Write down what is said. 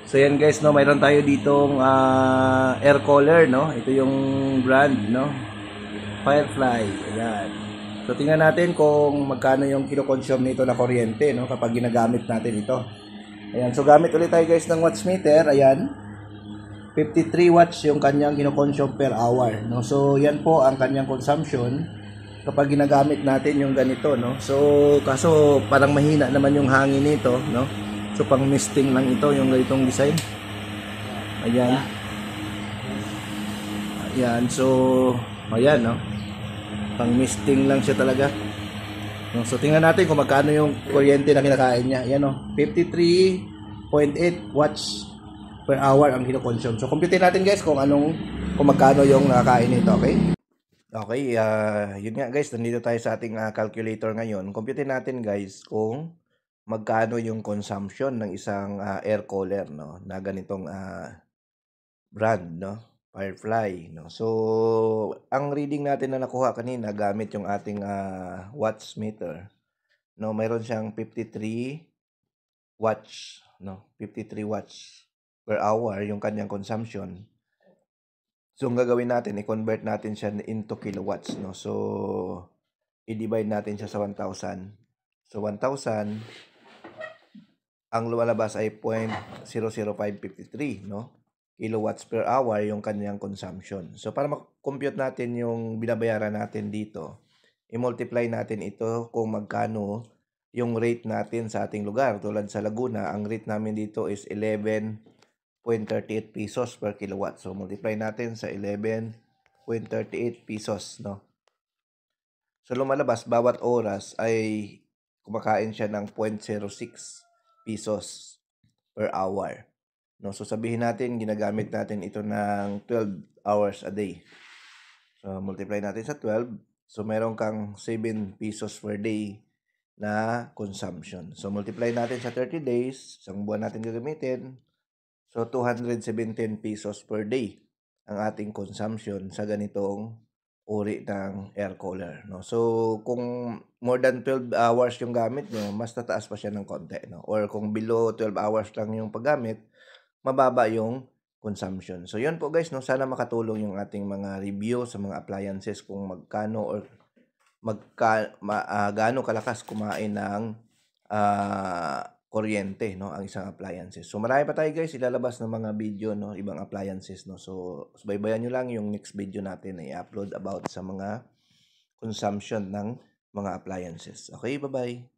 So yan guys, no, mayroon tayo ditong air cooler, no. Ito yung brand, no. Firefly. Ayan. So tingnan natin kung magkano yung kino-consume nito na kuryente, no, kapag ginagamit natin ito. Ayan, so gamit ulit tayo guys ng watts meter. Ayan. 53 watts yung kanyang kino-consume per hour, no. So yan po ang kanyang consumption kapag ginagamit natin yung ganito, no. So kaso parang mahina naman yung hangin nito, no. So pang misting lang ito yung ganitong design. Ayan. Ayan, so ayan, no. Pang misting lang siya talaga. No, so tingnan natin kung magkano yung kuryente na kinakain niya. Ayan, no. 53.8 watts per hour ang kino-consume. So compute natin guys kung magkano yung nakakain nito, okay? Okay, yun nga guys, nandito tayo sa ating calculator ngayon. Compute natin guys kung magkano yung consumption ng isang air cooler, no, na ganitong brand, no, Firefly, no. So ang reading natin na nakuha kanina gamit yung ating watts meter, no, mayroon siyang 53 watts, no, 53 watts per hour yung kanyang consumption. So ang gagawin natin, i-convert natin siya into kilowatts, no. So i-divide natin siya sa 1,000. So 1,000 ang lumalabas ay 0.00553, no? Kilowatts per hour yung kanyang consumption. So para ma-compute natin yung binabayaran natin dito, i-multiply natin ito kung magkano yung rate natin sa ating lugar. Tulad sa Laguna, ang rate namin dito is 11.38 pesos per kilowatt. So multiply natin sa 11.38 pesos, no? So lumalabas bawat oras ay kumakain siya ng 0.06 pesos per hour. No, so sabihin natin ginagamit natin ito ng 12 hours a day. So multiply natin sa 12. So meron kang 7 pesos per day na consumption. So multiply natin sa 30 days, isang buwan natin gagamitin. So 217 pesos per day ang ating consumption sa ganitong uri ng air cooler, no. So kung more than 12 hours yung gamit nyo, mas tataas pa siya ng konti, no. Or kung below 12 hours lang yung paggamit, mababa yung consumption. So yun po guys, no, sana makatulong yung ating mga review sa mga appliances kung magkano or gaano kalakas kumain ng kuryente, no, ang isang appliances. So marami pa tayo guys ilalabas ng mga video, no, ibang appliances, no. So subaybayan nyo lang yung next video natin na i-upload about sa mga consumption ng mga appliances. Okay, bye-bye.